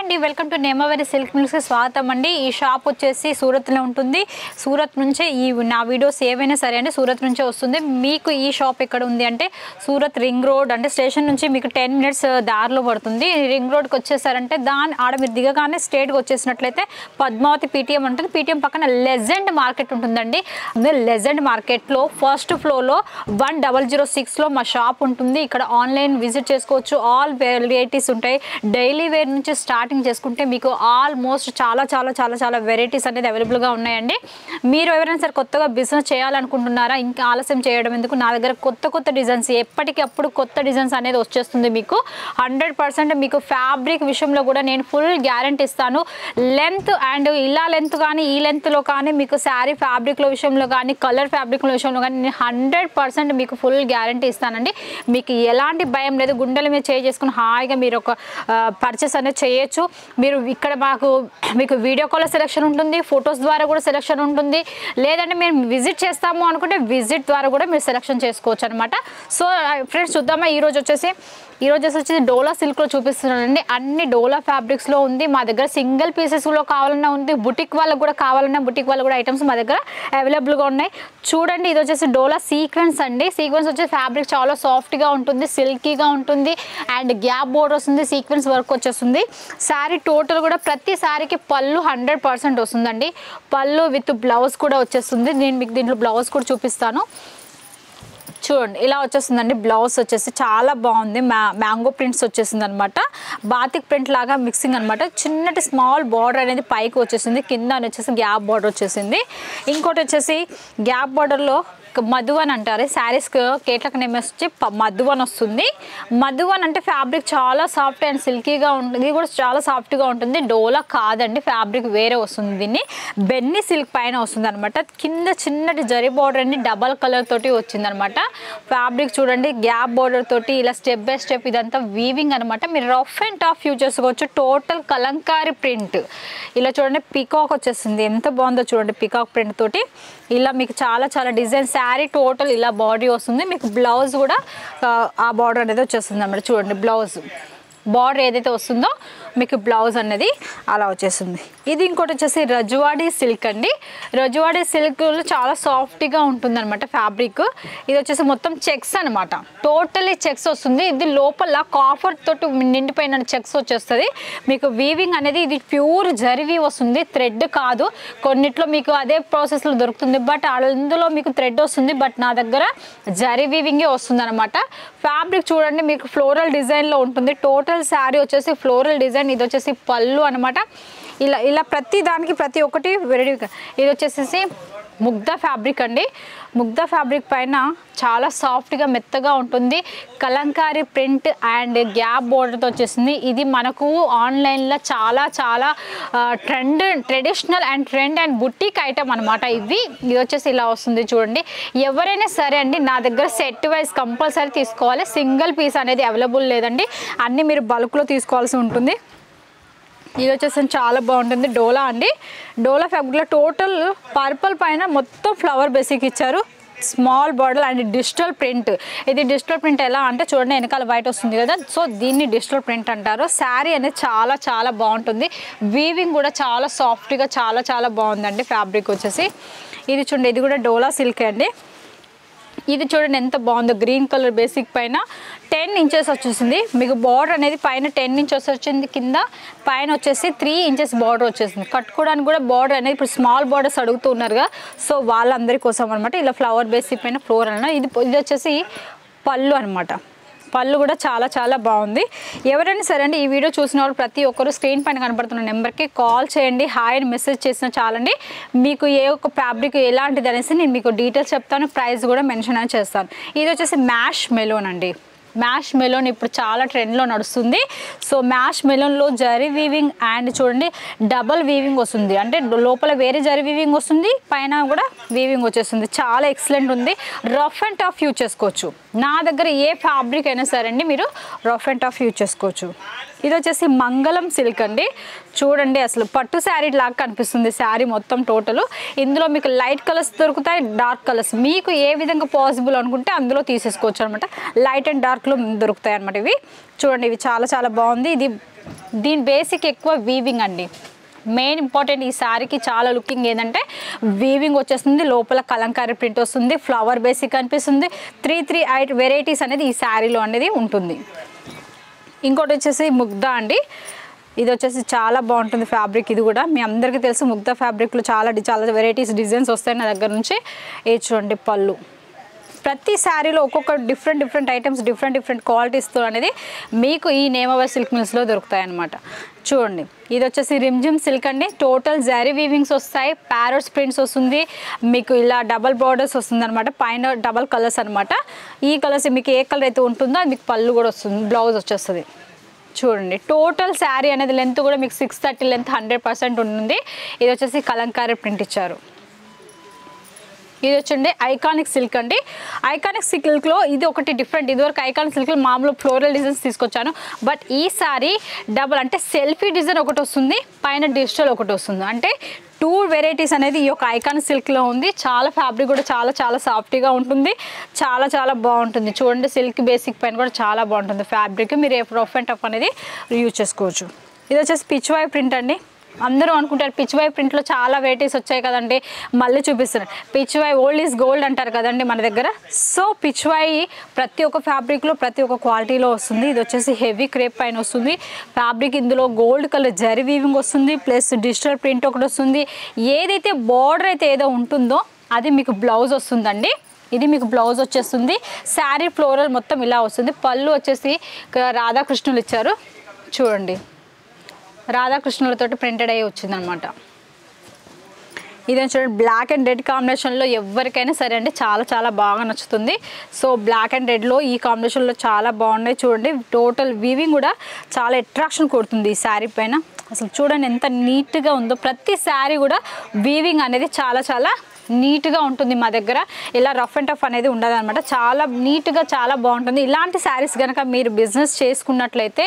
అండి welcome to నేమవరి silk mills కి స్వాగతం అండి. ఈ షాప్ వచ్చేసి సూరత్ లో ఉంటుంది. సూరత్ నుంచే ఈ నా వీడియోస్ ఏవైనా సరే అండి సూరత్ నుంచే వస్తుంది. మీకు ఈ షాప్ ఎక్కడ ఉంది అంటే సూరత్ రింగ్ రోడ్ అంటే స్టేషన్ నుంచి మీకు 10 minutes దారిలో పడుతుంది. రింగ్ రోడ్కి వచ్చేసారంటే దాని ఆడ మీరు దిగగానే స్ట్రేట్గా వచ్చేసినట్లయితే పద్మావతి పీటీఎం ఉంటుంది. పీటీఎం పక్కన లెజెండ్ మార్కెట్ ఉంటుందండి. లెజెండ్ మార్కెట్లో ఫస్ట్ ఫ్లోర్లో 1006లో మా షాప్ ఉంటుంది. ఇక్కడ ఆన్లైన్ విజిట్ చేసుకోవచ్చు. ఆల్ వెరైటీస్ ఉంటాయి. డైలీ వేర్ నుంచి స్టార్టింగ్ చేసుకుంటే మీకు ఆల్మోస్ట్ చాలా వెరైటీస్ అనేది అవైలబుల్గా ఉన్నాయండి. మీరు ఎవరైనా సరే కొత్తగా బిజినెస్ చేయాలనుకుంటున్నారా? ఇంకా ఆలస్యం చేయడం ఎందుకు, నా దగ్గర కొత్త డిజైన్స్ ఎప్పటికప్పుడు కొత్త డిజైన్స్ అనేది వచ్చేస్తుంది. మీకు 100% మీకు ఫ్యాబ్రిక్ విషయంలో కూడా నేను ఫుల్ గ్యారంటీ ఇస్తాను. లెంత్ అండ్ ఇలా లెంత్ కానీ ఈ లెంత్లో కానీ మీకు శారీ ఫ్యాబ్రిక్లో విషయంలో కానీ కలర్ ఫ్యాబ్రిక్ల విషయంలో కానీ నేను 100% మీకు ఫుల్ గ్యారంటీ ఇస్తానండి. మీకు ఎలాంటి భయం లేదు. గుండెల మీద చేసుకుని హాయిగా మీరు ఒక పర్చేస్ అనేది చేయొచ్చు. మీరు ఇక్కడ మీకు వీడియో కాల్ సెలెక్షన్ ఉంటుంది, ఫొటోస్ ద్వారా కూడా సెలెక్షన్ ఉంటుంది. లేదంటే మేము విజిట్ చేస్తాము అనుకుంటే విజిట్ ద్వారా కూడా మీరు సెలెక్షన్ చేసుకోవచ్చు అనమాట. సో ఫ్రెండ్స్ చూద్దామా ఈరోజు వచ్చేసి డోలా సిల్క్లో చూపిస్తున్నానండి. అన్ని డోలా ఫ్యాబ్రిక్స్లో ఉంది. మా దగ్గర సింగిల్ పీసెస్లో కావాలన్నా ఉంది. బుటిక్ వాళ్ళకు కూడా కావాలన్నా బుటిక్ వాళ్ళకు కూడా ఐటమ్స్ మా దగ్గర అవైలబుల్గా ఉన్నాయి. చూడండి ఇది వచ్చేసి డోలా సీక్వెన్స్ అండి. సీక్వెన్స్ వచ్చేసి ఫ్యాబ్రిక్ చాలా సాఫ్ట్గా ఉంటుంది, సిల్కీగా ఉంటుంది అండ్ గ్యాప్ బోర్డర్ వస్తుంది, సీక్వెన్స్ వర్క్ వచ్చేస్తుంది. శారీ టోటల్ కూడా ప్రతి శారీకి పళ్ళు 100% వస్తుందండి. పళ్ళు విత్ బ్లౌజ్ కూడా వచ్చేస్తుంది. నేను మీకు దీంట్లో బ్లౌజ్ కూడా చూపిస్తాను. చూడండి ఇలా వచ్చేస్తుందండి. బ్లౌజ్ వచ్చేసి చాలా బాగుంది. మ్యాంగో ప్రింట్స్ వచ్చేసింది అనమాట. బాతిక్ ప్రింట్ లాగా మిక్సింగ్ అనమాట. చిన్నటి స్మాల్ బార్డర్ అనేది పైకి వచ్చేసింది. కింద వచ్చేసి గ్యాప్ బార్డర్ వచ్చేసింది. ఇంకోటి వచ్చేసి గ్యాప్ బార్డర్లో మధువన్ అంటారు. శారీస్కి కేట్లకు నేమ్ వచ్చి మధువన్ వస్తుంది. మధువన్ అంటే ఫ్యాబ్రిక్ చాలా సాఫ్ట్ అండ్ సిల్కీగా ఉంటుంది. ఇది కూడా చాలా సాఫ్ట్గా ఉంటుంది. డోలా కాదండి, ఫ్యాబ్రిక్ వేరే వస్తుంది. దీన్ని బెన్నీ సిల్క్ పైన వస్తుంది అనమాట. కింద చిన్నటి జరీ బార్డర్ అండి డబల్ కలర్ తోటి వచ్చింది అనమాట. ఫ్యాబ్రిక్ చూడండి గ్యాప్ బార్డర్ తోటి ఇలా స్టెప్ బై స్టెప్ ఇదంతా వీవింగ్ అనమాట. మీరు రఫ్ అండ్ టఫ్ యూజ్ చేసుకోవచ్చు. టోటల్ కలంకారీ ప్రింట్ ఇలా చూడండి. పికాక్ వచ్చేసింది. ఎంత బాగుందో చూడండి. పికాక్ ప్రింట్ తోటి ఇలా మీకు చాలా డిజైన్. శారీ టోటల్ ఇలా బాడీ వస్తుంది. మీకు బ్లౌజ్ కూడా ఆ బార్డర్ అనేది వచ్చేస్తుంది అన్నమాట. చూడండి బ్లౌజ్ బార్డర్ ఏదైతే వస్తుందో మీకు బ్లౌజ్ అనేది అలా వచ్చేస్తుంది. ఇది ఇంకోటి వచ్చేసి రజవాడీ సిల్క్ అండి. రజవాడీ సిల్క్ చాలా సాఫ్ట్గా ఉంటుంది అనమాట ఫ్యాబ్రిక్. ఇది వచ్చేసి మొత్తం చెక్స్ అనమాట. టోటలీ చెక్స్ వస్తుంది. ఇది లోపల కాఫర్ తోటి నిండిపోయిన చెక్స్ వచ్చేస్తుంది. మీకు వీవింగ్ అనేది ఇది ప్యూర్ జరీ వస్తుంది, థ్రెడ్ కాదు. కొన్నిట్లో మీకు అదే ప్రాసెస్లో దొరుకుతుంది, బట్ అందులో మీకు థ్రెడ్ వస్తుంది. బట్ నా దగ్గర జరీ వీవింగే వస్తుంది అనమాట. ఫ్యాబ్రిక్ చూడండి మీకు ఫ్లోరల్ డిజైన్లో ఉంటుంది. టోటల్ శారీ వచ్చేసి ఫ్లోరల్ డిజైన్. ఇది వచ్చేసి పళ్ళు అనమాట. ఇలా ప్రతి దానికి ప్రతి ఒక్కటి వెరైటీ. ఇది వచ్చేసి ముగ్ధా ఫ్యాబ్రిక్ అండి. ముగ్ధా ఫ్యాబ్రిక్ పైన చాలా సాఫ్ట్గా మెత్తగా ఉంటుంది. కలంకారీ ప్రింట్ అండ్ గ్యాప్ బోర్డర్తో వచ్చేసింది. ఇది మనకు ఆన్లైన్లో చాలా traditional and trend and boutique item అనమాట. ఇది వచ్చేసి ఇలా వస్తుంది చూడండి. ఎవరైనా సరే అండి నా దగ్గర సెట్ వైజ్ కంపల్సరీ తీసుకోవాలి. సింగిల్ పీస్ అనేది అవైలబుల్ లేదండి. అన్నీ మీరు బల్క్లో తీసుకోవాల్సి ఉంటుంది. ఇది వచ్చేసి చాలా బాగుంటుంది. డోలా అండి. డోలా ఫ్యాబ్రిక్లో టోటల్ పర్పుల్ పైన మొత్తం ఫ్లవర్ బేసిక్ ఇచ్చారు. Small border and digital print. ఇది డిజిటల్ ప్రింట్ ఎలా అంటే చూడండి వెనకాల వైట్ వస్తుంది కదా, సో దీన్ని డిజిటల్ ప్రింట్ అంటారు. శారీ అనేది చాలా బాగుంటుంది. వీవింగ్ కూడా చాలా సాఫ్ట్గా చాలా బాగుందండి ఫ్యాబ్రిక్ వచ్చేసి. ఇది చూడండి ఇది కూడా డోలా సిల్క్ అండి. ఇది చూడండి ఎంత బాగుందో. గ్రీన్ కలర్ బేసిక్ పైన 10 inches వచ్చేసింది. మీకు బార్డర్ అనేది పైన 10 inches వచ్చింది. కింద పైన వచ్చేసి 3 inches బార్డర్ వచ్చేసింది. కట్టుకోవడానికి కూడా బార్డర్ అనేది ఇప్పుడు స్మాల్ బార్డర్స్ అడుగుతున్నారుగా, సో వాళ్ళందరి కోసం అనమాట. ఇలా ఫ్లవర్ బేసిక్ పైన ఫ్లోర్ అన్న. ఇది వచ్చేసి పళ్ళు అనమాట. పళ్ళు కూడా చాలా బాగుంది. ఎవరైనా సరే అండి ఈ వీడియో చూసిన వాళ్ళు ప్రతి ఒక్కరు స్క్రీన్ పైన కనబడుతున్న నెంబర్కి కాల్ చేయండి. హాయ్ అని మెసేజ్ చేసినా చాలండి. మీకు ఏ ఒక్క ఫ్యాబ్రిక్ ఎలాంటిది అనేసి నేను మీకు డీటెయిల్స్ చెప్తాను. ప్రైస్ కూడా మెన్షన్ అని చేస్తాను. ఇది వచ్చేసి మ్యాష్ మెలోన్ అండి. మ్యాష్ మెలోన్ ఇప్పుడు చాలా ట్రెండ్లో నడుస్తుంది. సో మ్యాష్ మెలోన్లో జరీ వీవింగ్ అండ్ చూడండి డబల్ వీవింగ్ వస్తుంది. అంటే లోపల వేరే జరీ వీవింగ్ వస్తుంది, పైన కూడా వీవింగ్ వచ్చేస్తుంది. చాలా ఎక్సలెంట్ ఉంది. రఫ్ అండ్ టఫ్ యూజ్ చేసుకోవచ్చు. నా దగ్గర ఏ ఫ్యాబ్రిక్ అయినా సరే అండి మీరు రఫ్ అండ్ టఫ్ యూజ్ చేసుకోవచ్చు. ఇది వచ్చేసి మంగళం సిల్క్ అండి. చూడండి అసలు పట్టు శారీ లాగా కనిపిస్తుంది శారీ మొత్తం టోటల్. ఇందులో మీకు లైట్ కలర్స్ దొరుకుతాయి, డార్క్ కలర్స్. మీకు ఏ విధంగా పాసిబుల్ అనుకుంటే అందులో తీసేసుకోవచ్చు అనమాట. లైట్ అండ్ డార్క్లో దొరుకుతాయి అనమాట. ఇవి చూడండి ఇవి చాలా బాగుంది. ఇది దీని బేసిక్ ఎక్కువ వీవింగ్ అండి. మెయిన్ ఇంపార్టెంట్ ఈ శారీకి చాలా లుకింగ్ ఏంటంటే వీవింగ్ వచ్చేస్తుంది, లోపల కలంకారీ ప్రింట్ వస్తుంది, ఫ్లవర్ బేసిక్ అనిపిస్తుంది. 3 వెరైటీస్ అనేది ఈ శారీలో అనేది ఉంటుంది. ఇంకోటి వచ్చేసి ముగ్ధా అండి. ఇది వచ్చేసి చాలా బాగుంటుంది ఫ్యాబ్రిక్. ఇది కూడా మీ అందరికీ తెలుసు ముగ్ధా ఫ్యాబ్రిక్లో చాలా వెరైటీస్ డిజైన్స్ వస్తాయి నా దగ్గర నుంచి. ఏ చూడండి పళ్ళు, ప్రతి శారీలో ఒక్కొక్క డిఫరెంట్ ఐటమ్స్ డిఫరెంట్ క్వాలిటీస్తో అనేది మీకు ఈ నేమావర్ సిల్క్ మిల్స్లో దొరుకుతాయి అన్నమాట. చూడండి ఇది వచ్చేసి రిమ్జిమ్ సిల్క్ అండి. టోటల్ జరీ వీవింగ్స్ వస్తాయి, ప్యారట్స్ ప్రింట్స్ వస్తుంది, మీకు ఇలా డబల్ బార్డర్స్ వస్తుంది అనమాట. పైన డబల్ కలర్స్ అనమాట. ఈ కలర్స్ మీకు ఏ కలర్ అయితే ఉంటుందో అది మీకు పళ్ళు కూడా వస్తుంది, బ్లౌజ్ వచ్చేస్తుంది. చూడండి టోటల్ శారీ అనేది లెంత్ కూడా మీకు 630 లెంత్ 100% ఉంటుంది. ఇది వచ్చేసి కలంకారీ ప్రింట్ ఇచ్చారు. ఇది వచ్చండి ఐకానిక్ సిల్క్ అండి. ఐకానిక్ సిల్క్లో ఇది ఒకటి డిఫరెంట్. ఇదివరకు ఐకానిక్ సిల్క్లో మామూలు ఫ్లోరల్ డిజైన్స్ తీసుకొచ్చాను, బట్ ఈసారి డబుల్ అంటే సెల్ఫీ డిజైన్ ఒకటి వస్తుంది, పైన డిజిటల్ ఒకటి వస్తుంది. అంటే 2 వెరైటీస్ అనేది ఈ యొక్క ఐకానిక్ సిల్క్లో ఉంది. చాలా ఫ్యాబ్రిక్ కూడా చాలా సాఫ్ట్గా ఉంటుంది, చాలా బాగుంటుంది. చూడండి సిల్క్ బేసిక్ పైన కూడా చాలా బాగుంటుంది ఫ్యాబ్రిక్. మీరు రఫ్ అండ్ టఫ్ అనేది యూజ్ చేసుకోవచ్చు. ఇది వచ్చేసి పిచ్వాయ్ ప్రింట్ అండి. అందరూ అనుకుంటారు పిచ్వాయ్ ప్రింట్లో చాలా వెరైటీస్ వచ్చాయి కదండి, మళ్ళీ చూపిస్తున్నాను. పిచ్వాయ్ ఓల్డ్ ఈజ్ గోల్డ్ అంటారు కదండి మన దగ్గర. సో పిచ్వాయ్ ప్రతి ఒక్క ఫ్యాబ్రిక్లో ప్రతి ఒక్క క్వాలిటీలో వస్తుంది. ఇది వచ్చేసి హెవీ క్రేప్ పైన వస్తుంది ఫ్యాబ్రిక్. ఇందులో గోల్డ్ కలర్ జరీ వీవింగ్ వస్తుంది, ప్లస్ డిజిటల్ ప్రింట్ ఒకటి వస్తుంది. ఏదైతే బార్డర్ అయితే ఏదో ఉంటుందో అది మీకు బ్లౌజ్ వస్తుందండి. ఇది మీకు బ్లౌజ్ వచ్చేస్తుంది. శారీ ఫ్లోరల్ మొత్తం ఇలా వస్తుంది. పళ్ళు వచ్చేసి రాధాకృష్ణులు ఇచ్చారు. చూడండి రాధాకృష్ణులతో ప్రింటెడ్ అయ్యి వచ్చింది అనమాట. ఇది చూడండి బ్లాక్ అండ్ రెడ్ కాంబినేషన్లో ఎవరికైనా సరే అండి చాలా బాగా నచ్చుతుంది. సో బ్లాక్ అండ్ రెడ్లో ఈ కాంబినేషన్లో చాలా బాగున్నాయి. చూడండి టోటల్ వీవింగ్ కూడా చాలా అట్రాక్షన్ కొడుతుంది ఈ శారీ పైన. అసలు చూడండి ఎంత నీట్గా ఉందో. ప్రతి శారీ కూడా వీవింగ్ అనేది చాలా నీట్గా ఉంటుంది మా దగ్గర. ఇలా రఫ్ అండ్ టఫ్ అనేది ఉండదు అనమాట. చాలా నీట్గా చాలా బాగుంటుంది. ఇలాంటి శారీస్ కనుక మీరు బిజినెస్ చేసుకున్నట్లయితే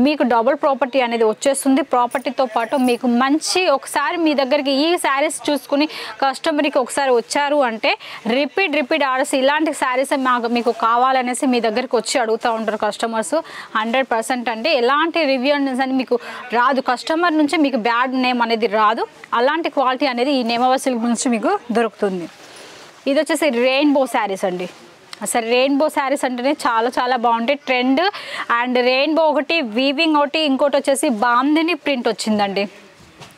మీకు డబుల్ ప్రాపర్టీ అనేది వచ్చేస్తుంది. ప్రాపర్టీతో పాటు మీకు మంచి ఒకసారి మీ దగ్గరికి ఈ శారీస్ చూసుకుని కస్టమర్కి ఒకసారి వచ్చారు అంటే రిపీట్ ఆర్డర్స్ ఇలాంటి శారీస్ మీకు కావాలనేసి మీ దగ్గరికి వచ్చి అడుగుతూ ఉంటారు కస్టమర్స్. 100% అండి. ఎలాంటి రివ్యూ అని మీకు రాదు, కస్టమర్ నుంచి మీకు బ్యాడ్ నేమ్ అనేది రాదు. అలాంటి క్వాలిటీ అనేది ఈ నేమావర్ సిల్క్ నుంచి మీకు దొరుకుతుంది. ఇది వచ్చేసి రెయిన్బో శారీస్ అండి. అసలు రెయిన్బో శారీస్ అంటేనే చాలా బాగుంటాయి. ట్రెండ్ అండ్ రెయిన్బో ఒకటి, వీవింగ్ ఒకటి, ఇంకోటి వచ్చేసి బాందిని ప్రింట్ వచ్చిందండి.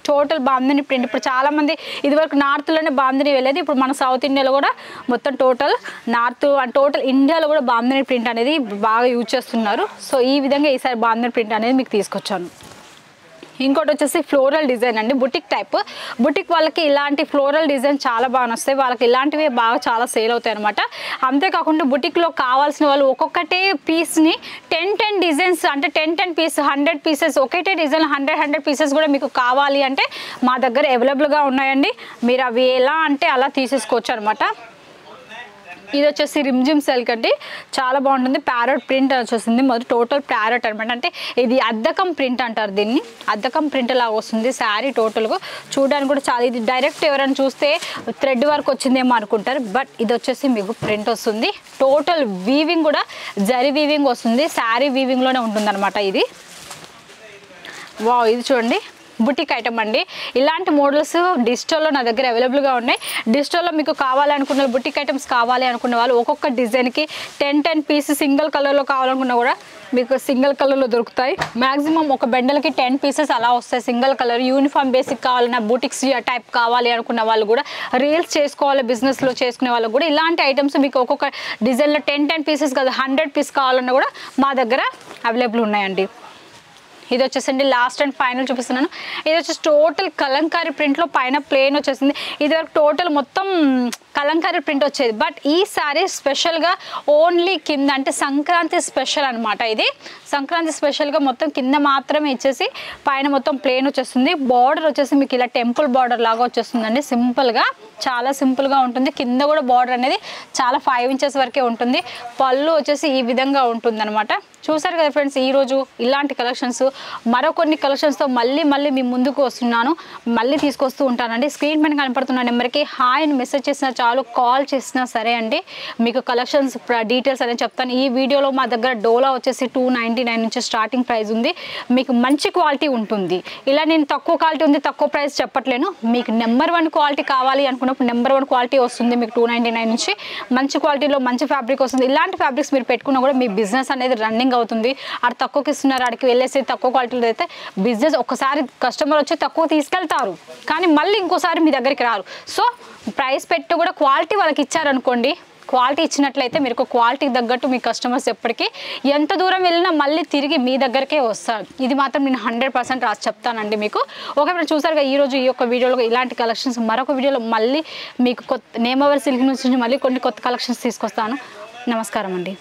Total bandhani print. ఇప్పుడు చాలామంది ఇదివరకు నార్త్లోనే బాందిని వెళ్ళేది, ఇప్పుడు మన సౌత్ ఇండియాలో కూడా మొత్తం టోటల్ నార్త్ అండ్ టోటల్ ఇండియాలో కూడా బాందిని ప్రింట్ అనేది బాగా యూజ్ చేస్తున్నారు. సో ఈ విధంగా ఈసారి బాందిని ప్రింట్ అనేది మీకు తీసుకొచ్చాను. ఇంకోటి వచ్చేసి ఫ్లోరల్ డిజైన్ అండి. Boutique type. బుటిక్ వాళ్ళకి ఇలాంటి ఫ్లోరల్ డిజైన్ చాలా బాగా వస్తాయి. వాళ్ళకి ఇలాంటివి బాగా చాలా సేల్ అవుతాయి అనమాట. అంతేకాకుండా బుటిక్లో కావాల్సిన వాళ్ళు ఒక్కొక్కటే పీస్ని 10 డిజైన్స్ అంటే 10 పీస్ 100 పీసెస్ ఒకటే డిజైన్ 100 పీసెస్ కూడా మీకు కావాలి అంటే మా దగ్గర అవైలబుల్గా ఉన్నాయండి. మీరు అవి ఎలా అంటే అలా తీసేసుకోవచ్చు అనమాట. ఇది వచ్చేసి రిమ్జిమ్ సిల్క్ అండి. చాలా బాగుంటుంది. ప్యారెట్ ప్రింట్ వచ్చేసింది. మొదటి టోటల్ ప్యారెట్ అనమాట. అంటే ఇది అద్దకం ప్రింట్ అంటారు దీన్ని. అద్దకం ప్రింట్ లాగా వస్తుంది శారీ టోటల్గా. చూడడానికి కూడా చాలా, ఇది డైరెక్ట్ ఎవరైనా చూస్తే థ్రెడ్ వర్క్ వచ్చిందేమో అనుకుంటారు, బట్ ఇది వచ్చేసి మీకు ప్రింట్ వస్తుంది. టోటల్ వీవింగ్ కూడా జరీ వీవింగ్ వస్తుంది. శారీ వీవింగ్లోనే ఉంటుంది అనమాట ఇది. వావ్, ఇది చూడండి బుటిక్ ఐటమ్ అండి. ఇలాంటి మోడల్స్ డిజిటల్లో నా దగ్గర అవైలబుల్గా ఉన్నాయి. డిజిటల్లో మీకు కావాలనుకున్న బుటిక్ ఐటమ్స్ కావాలి అనుకున్న వాళ్ళు ఒక్కొక్క డిజైన్కి 10 పీసెస్ సింగిల్ కలర్లో కావాలనుకున్నా కూడా మీకు సింగిల్ కలర్లో దొరుకుతాయి. మ్యాక్సిమం ఒక బెండల్కి 10 పీసెస్ అలా వస్తాయి సింగిల్ కలర్. యూనిఫామ్ బేసిక్ కావాలన్నా బూటిక్స్ టైప్ కావాలి అనుకున్న వాళ్ళు కూడా, రీల్స్ చేసుకోవాలి బిజినెస్లో చేసుకునే వాళ్ళకి కూడా ఇలాంటి ఐటమ్స్ మీకు ఒక్కొక్క డిజైన్లో 10 పీసెస్ కదా 100 పీస్ కావాలన్నా కూడా మా దగ్గర అవైలబుల్ ఉన్నాయండి. ఇది వచ్చేసండి లాస్ట్ అండ్ ఫైనల్ చూపిస్తున్నాను. ఇది వచ్చేసి టోటల్ కలంకారీ ప్రింట్లో పైన ప్లేన్ వచ్చేసింది. ఇది వరకు టోటల్ మొత్తం కలంకారీ ప్రింట్ వచ్చేది, బట్ ఈ సారీ స్పెషల్గా ఓన్లీ కింద అంటే సంక్రాంతి స్పెషల్ అనమాట. ఇది సంక్రాంతి స్పెషల్గా మొత్తం కింద మాత్రమే ఇచ్చేసి పైన మొత్తం ప్లేన్ వచ్చేస్తుంది. బార్డర్ వచ్చేసి మీకు ఇలా టెంపుల్ బార్డర్ లాగా వచ్చేస్తుందండి. సింపుల్గా చాలా సింపుల్గా ఉంటుంది. కింద కూడా బార్డర్ అనేది చాలా 5 ఇంచెస్ వరకే ఉంటుంది. పళ్ళు వచ్చేసి ఈ విధంగా ఉంటుంది అనమాట. చూసారు కదా ఫ్రెండ్స్, ఈరోజు ఇలాంటి కలెక్షన్స్ మరికొన్ని కలెక్షన్స్తో మళ్ళీ మీ ముందుకు వస్తున్నాను, మళ్ళీ తీసుకొస్తూ ఉంటానండి. స్క్రీన్ పైన కనపడుతున్న నెంబర్కి హాయ్ అని మెసేజ్ చేసినా చాలు, కాల్ చేసినా సరే అండి, మీకు కలెక్షన్స్ డీటెయిల్స్ అనేది చెప్తాను. ఈ వీడియోలో మా దగ్గర డోలా వచ్చేసి 299 నుంచి స్టార్టింగ్ ప్రైస్ ఉంది. మీకు మంచి క్వాలిటీ ఉంటుంది. ఇలా నేను తక్కువ క్వాలిటీ ఉంది తక్కువ ప్రైస్ చెప్పట్లేను. మీకు నెంబర్ 1 క్వాలిటీ కావాలి అనుకున్నప్పుడు నెంబర్ 1 క్వాలిటీ వస్తుంది. మీకు 299 నుంచి మంచి క్వాలిటీలో మంచి ఫ్యాబ్రిక్ వస్తుంది. ఇలాంటి ఫ్యాబ్రిక్స్ మీరు పెట్టుకున్నా కూడా మీ బిజినెస్ అనేది రన్నింగ్ అవుతుంది. ఆడ తక్కువకి ఇస్తున్నారు, ఆడికి వెళ్ళేసి తక్కువ క్వాలిటీలో అయితే బిజినెస్ ఒకసారి కస్టమర్ వచ్చి తక్కువ తీసుకెళ్తారు, కానీ మళ్ళీ ఇంకోసారి మీ దగ్గరికి రారు. సో ప్రైస్ పెట్టి కూడా క్వాలిటీ వాళ్ళకి ఇచ్చారనుకోండి, క్వాలిటీ ఇచ్చినట్లయితే మీరు క్వాలిటీకి తగ్గట్టు మీ కస్టమర్స్ ఎప్పటికీ ఎంత దూరం వెళ్ళినా మళ్ళీ తిరిగి మీ దగ్గరకే వస్తారు. ఇది మాత్రం నేను 100% రాసి చెప్తానండి మీకు. ఓకే, మీరు చూసారుగా ఈరోజు ఈ యొక్క వీడియోలో ఇలాంటి కలెక్షన్స్. మరొక వీడియోలో మళ్ళీ మీకు నేమవర్ సిల్క్ నుంచి మళ్ళీ కొన్ని కొత్త కలెక్షన్స్ తీసుకొస్తాను. నమస్కారం అండి.